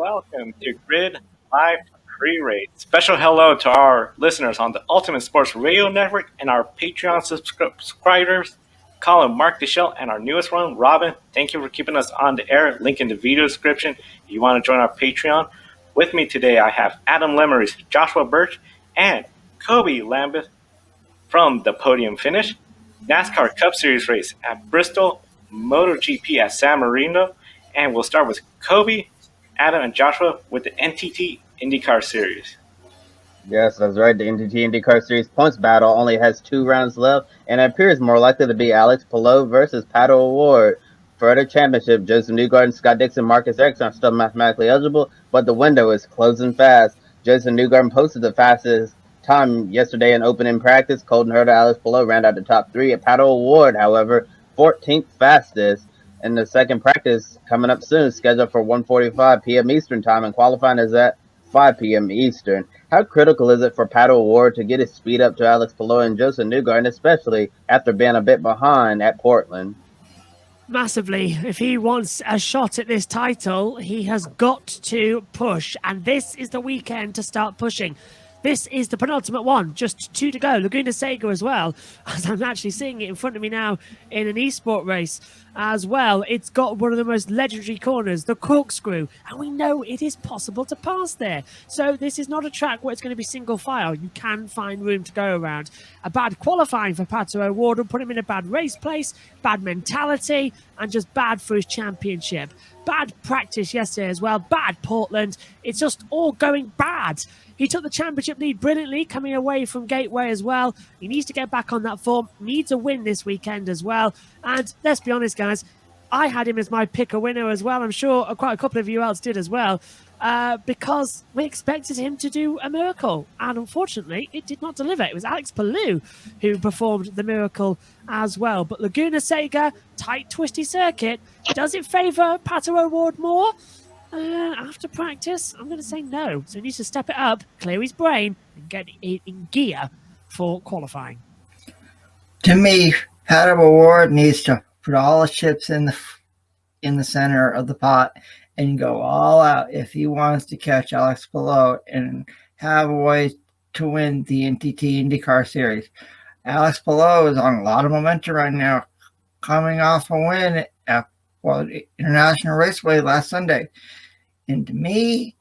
welcome to Grid Live Pre-Race. Special hello to our listeners on the Ultimate Sports Radio Network and our Patreon subscribers, Colin, Mark, Deschelle, and our newest one, Robin. Thank you for keeping us on the air. Link in the video description if you want to join our Patreon. With me today, I have Adam Lemeries, Joshua Birch, and Kobe Lambeth from the Podium Finish, NASCAR Cup Series race at Bristol, MotoGP at San Marino, and we'll start with Kobe, Adam, and Joshua with the NTT INDYCAR Series. Yes, that's right. The NTT INDYCAR Series points battle only has 2 rounds left, and it appears more likely to be Alex Palou versus Pato O'Ward. For the championship, Joseph Newgarden, Scott Dixon, Marcus Ericsson are still mathematically eligible, but the window is closing fast. Joseph Newgarden posted the fastest time yesterday in opening practice. Colton Herta, Alex Palou ran out the top 3. At Pato O'Ward, however, 14th fastest. And the second practice coming up soon, scheduled for 1:45 p.m. Eastern time, and qualifying is at 5 p.m. Eastern. How critical is it for Pato O'Ward to get his speed up to Alex Palou and Joseph Newgarden, especially after being a bit behind at Portland? Massively. If he wants a shot at this title, he has got to push, and this is the weekend to start pushing. This is the penultimate one, just 2 to go. Laguna Seca as well, as I'm actually seeing it in front of me now in an esport race as well. It's got one of the most legendary corners, the corkscrew, and we know it is possible to pass there. So this is not a track where it's going to be single file. You can find room to go around. A bad qualifying for Pato O'Ward will put him in a bad race place, bad mentality, and just bad for his championship. Bad practice yesterday as well, bad Portland. It's just all going bad. He took the championship lead brilliantly, coming away from Gateway as well. He needs to get back on that form, needs a win this weekend as well. And let's be honest, guys, I had him as my pick-a-winner as well. I'm sure quite a couple of you else did as well, because we expected him to do a miracle. And unfortunately, it did not deliver. It was Alex Palou who performed the miracle as well. But Laguna Seca, tight, twisty circuit. Does it favour Pato O'Ward more? After practice, I'm going to say no. So he needs to step it up, clear his brain, and get it in gear for qualifying. To me, Pato O'Ward needs to put all the chips in the center of the pot and go all out if he wants to catch Alex Palou and have a way to win the NTT INDYCAR Series. Alex Palou is on a lot of momentum right now, coming off a win at International Raceway last Sunday. And to me,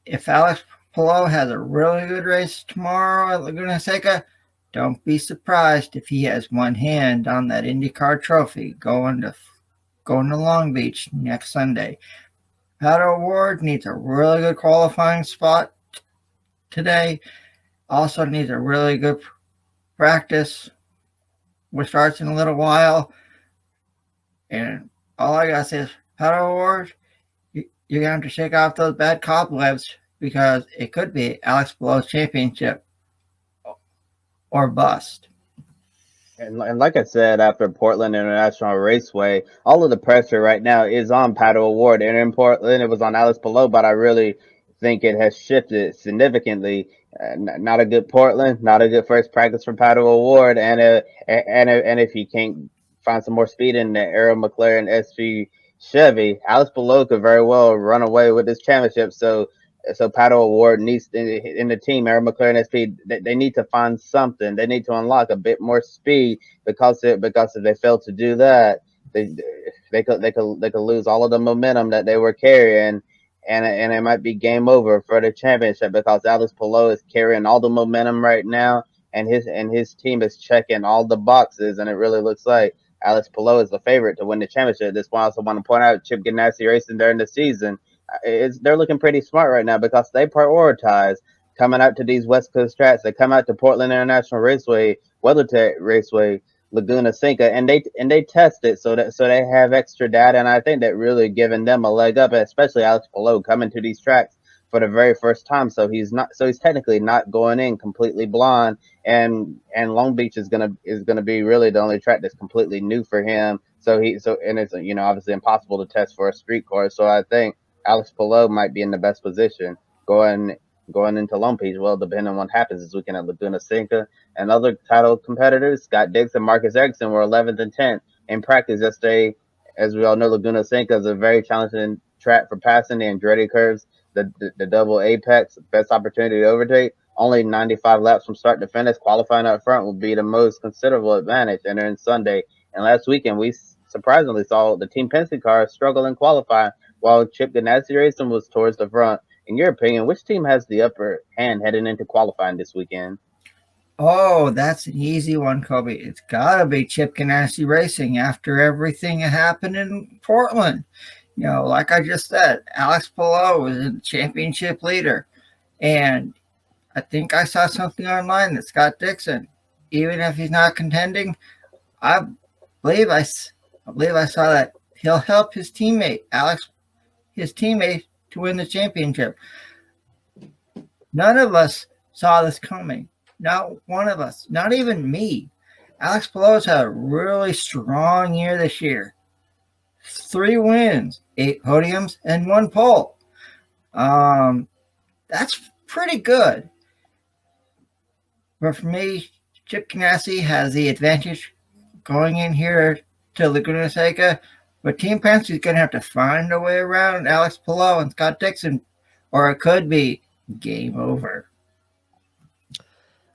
if Alex Palou has a really good race tomorrow at Laguna Seca, don't be surprised if he has one hand on that IndyCar trophy going to Long Beach next Sunday. Pato O'Ward needs a really good qualifying spot today. Also needs a really good practice, which starts in a little while. And all I gotta say is, Pato O'Ward, you're going to have to shake off those bad cobwebs, because it could be Alex Palou's championship or bust. And like I said, after Portland International Raceway, all of the pressure right now is on Pato O'Ward. And in Portland, it was on Alex Palou, but I really think it has shifted significantly. Not a good Portland, not a good first practice for Pato O'Ward, and if he can't find some more speed in the Aero McLaren SV Chevy, Alex Palou could very well run away with this championship. So Pato O'Ward needs in the team, Aero McLaren SP, they need to find something. They need to unlock a bit more speed, because if they fail to do that, they could lose all of the momentum that they were carrying, and it might be game over for the championship, because Alex Palou is carrying all the momentum right now, and his team is checking all the boxes, and it really looks like Alex Palou is the favorite to win the championship. At this point, I also want to point out Chip Ganassi Racing during the season. They're looking pretty smart right now, because they prioritize coming out to these West Coast tracks. They come out to Portland International Raceway, WeatherTech Raceway, Laguna Seca, and they test it so they have extra data. And I think that really giving them a leg up, especially Alex Palou coming to these tracks for the very first time. So he's technically not going in completely blind. And Long Beach is gonna be really the only track that's completely new for him. And it's obviously impossible to test for a street course. So I think Alex Palou might be in the best position going into Long Beach. Well, depending on what happens this weekend at Laguna Seca. And other title competitors, Scott Dixon and Marcus Ericsson, were 11th and 10th in practice yesterday. As we all know, Laguna Seca is a very challenging track for passing the Andretti curves, the double apex, best opportunity to overtake. Only 95 laps from start to finish. Qualifying up front will be the most considerable advantage entering Sunday. And last weekend, we surprisingly saw the Team Penske car struggle in qualifying while Chip Ganassi Racing was towards the front. In your opinion, which team has the upper hand heading into qualifying this weekend? Oh, that's an easy one, Kobe. It's got to be Chip Ganassi Racing after everything that happened in Portland. Like I just said, Alex Palou was the championship leader. And I think I saw something online that Scott Dixon, even if he's not contending, I believe I saw that he'll help his teammate, to win the championship. None of us saw this coming. Not one of us. Not even me. Alex Palou's had a really strong year this year. 3 wins, 8 podiums, and 1 pole. That's pretty good. But for me, Chip Ganassi has the advantage going in here to Laguna Seca. But Team Penske is going to have to find a way around Alex Palou and Scott Dixon, or it could be game over.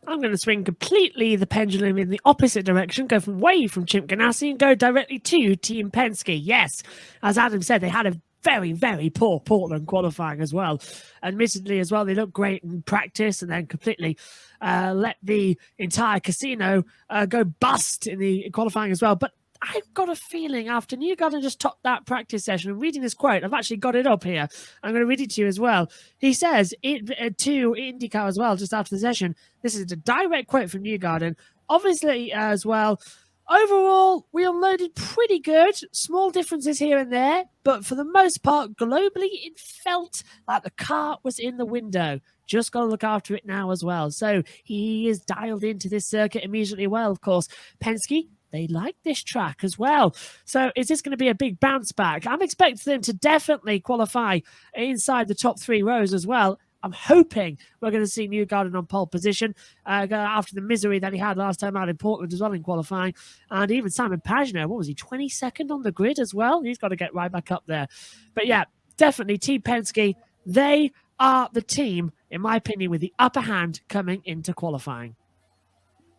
I'm going to swing completely the pendulum in the opposite direction, go away from Chip Ganassi and go directly to Team Penske. Yes, as Adam said, they had a very, very poor Portland qualifying as well. Admittedly, as well, they looked great in practice and then completely let the entire casino go bust in the qualifying as well. But I've got a feeling after Newgarden just topped that practice session, and reading this quote, I've actually got it up here. I'm going to read it to you as well. He says to IndyCar as well, just after the session, this is a direct quote from Newgarden. Obviously, as well, overall, we unloaded pretty good. Small differences here and there, but for the most part, globally, it felt like the car was in the window. Just got to look after it now as well. So he is dialed into this circuit immediately well, of course. Penske, they like this track as well. So is this going to be a big bounce back? I'm expecting them to definitely qualify inside the top 3 rows as well. I'm hoping we're going to see Newgarden on pole position after the misery that he had last time out in Portland as well in qualifying. And even Simon Pagenaud, what was he, 22nd on the grid as well? He's got to get right back up there. But yeah, definitely Team Penske, they are the team, in my opinion, with the upper hand coming into qualifying.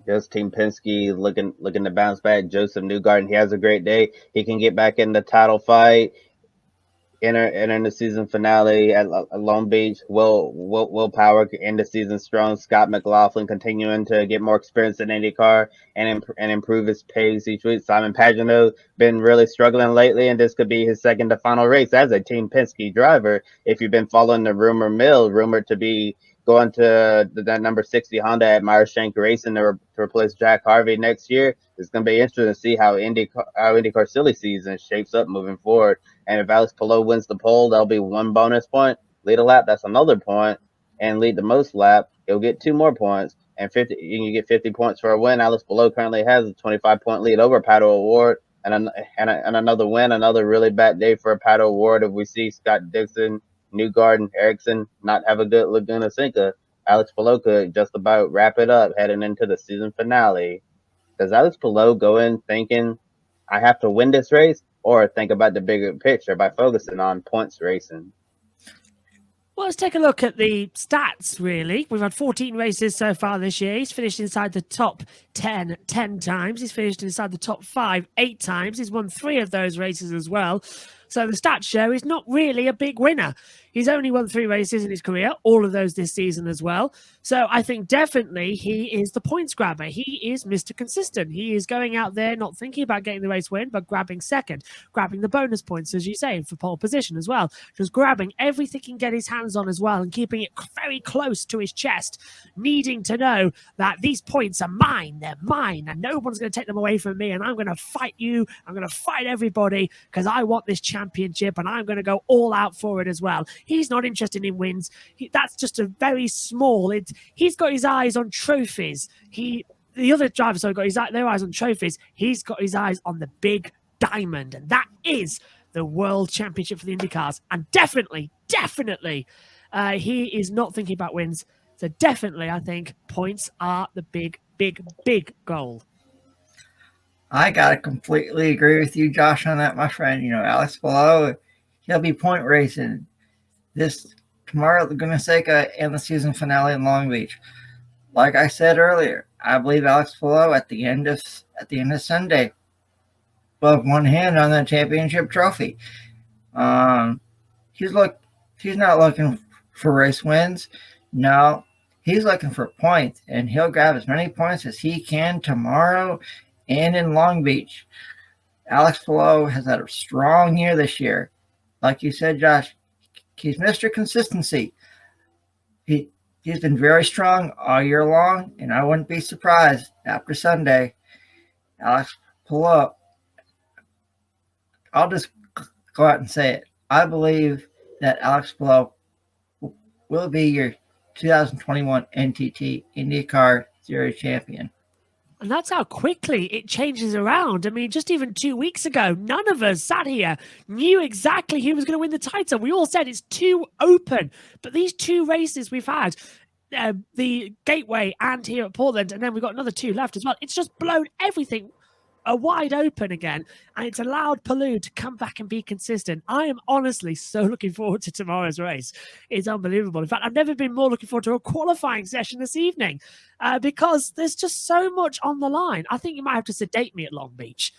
Yes, Team Penske looking to bounce back. Joseph Newgarden, he has a great day. He can get back in the title fight. Enter the season finale at Long Beach. Will Power end the season strong. Scott McLaughlin continuing to get more experience in IndyCar and improve his pace each week. Simon Pagenaud been really struggling lately, and this could be his second to final race as a Team Penske driver. If you've been following the rumor mill, rumored to be going to that number 60 Honda at Meyershank Racing to replace Jack Harvey next year. It's going to be interesting to see how IndyCar silly season shapes up moving forward. And if Alex Palou wins the pole, that'll be 1 bonus point. Lead a lap, that's another point. And lead the most lap, he'll get 2 more points. And you can get 50 points for a win. Alex Palou currently has a 25-point lead over Pato O'Ward. And another win, another really bad day for Pato O'Ward. If we see Scott Dixon, Newgarden, Ericsson not have a good Laguna Seca, Alex Palou could just about wrap it up heading into the season finale. Does Alex Palou go in thinking, I have to win this race, or think about the bigger picture by focusing on points racing? Well, let's take a look at the stats, really. We've had 14 races so far this year. He's finished inside the top 10 times. He's finished inside the top 5 8 times. He's won 3 of those races as well. So the stats show he's not really a big winner. He's only won 3 races in his career, all of those this season as well. So I think definitely he is the points grabber. He is Mr. Consistent. He is going out there not thinking about getting the race win, but grabbing second, grabbing the bonus points, as you say, for pole position as well. Just grabbing everything he can get his hands on as well and keeping it very close to his chest, needing to know that these points are mine, they're mine, and no one's going to take them away from me, and I'm going to fight you, I'm going to fight everybody, because I want this championship, and I'm going to go all out for it as well. He's not interested in wins. That's just a very small. He's got his eyes on trophies. The other drivers have got their eyes on trophies. He's got his eyes on the big diamond, and that is the World Championship for the IndyCars. And definitely, he is not thinking about wins. So definitely, I think points are the big goal. I gotta completely agree with you, Josh, on that, my friend. Alex Palou, he'll be point racing this tomorrow at Laguna Seca and the season finale in Long Beach. Like I said earlier, I believe Alex Palou at the end of Sunday will have one hand on the championship trophy. He's not looking for race wins. No, he's looking for points, and he'll grab as many points as he can tomorrow and in Long Beach. Alex Palou has had a strong year this year. Like you said, Josh, he's Mr. Consistency. He's been very strong all year long, and I wouldn't be surprised after Sunday. Alex Palou, I'll just go out and say it. I believe that Alex Palou will be your 2021 NTT INDYCAR Series champion. And that's how quickly it changes around. I mean, just even 2 weeks ago, none of us sat here knew exactly who was going to win the title. We all said it's too open. But these two races we've had, the Gateway and here at Portland, and then we've got another two left as well. It's just blown everything wide open again, and it's allowed Palou to come back and be consistent. I am honestly so looking forward to tomorrow's race. It's unbelievable. In fact, I've never been more looking forward to a qualifying session this evening because there's just so much on the line. I think you might have to sedate me at Long Beach.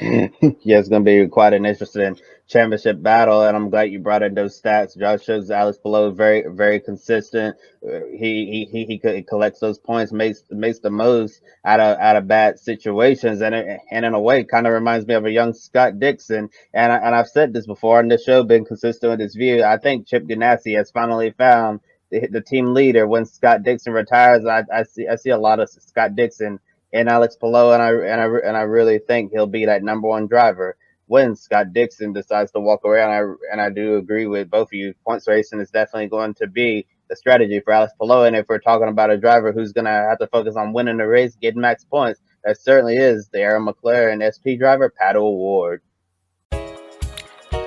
Yeah, it's going to be quite an interesting championship battle, and I'm glad you brought in those stats. Josh shows Alex Palou very, very consistent. He collects those points, makes the most out of bad situations, and in a way, kind of reminds me of a young Scott Dixon. And I've said this before on this show, been consistent with this view. I think Chip Ganassi has finally found the team leader. When Scott Dixon retires, I see a lot of Scott Dixon and Alex Palou, and I really think he'll be that number one driver when Scott Dixon decides to walk around. I do agree with both of you. Points racing is definitely going to be the strategy for Alex Palou, and if we're talking about a driver who's going to have to focus on winning the race, getting max points, that certainly is the Aaron McLaren SP driver, Pato O'Ward.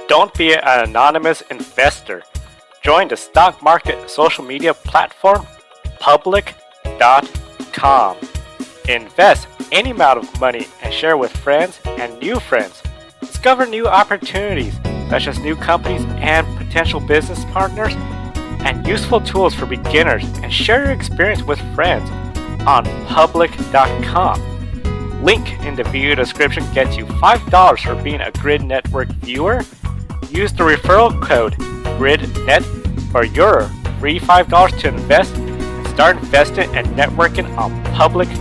Don't be an anonymous investor. Join the stock market social media platform, public.com. Invest any amount of money and share with friends and new friends. Discover new opportunities, such as new companies and potential business partners, and useful tools for beginners, and share your experience with friends on public.com. Link in the video description gets you $5 for being a Grid Network viewer. Use the referral code GRIDnet for your free $5 to invest and start investing and networking on public.com.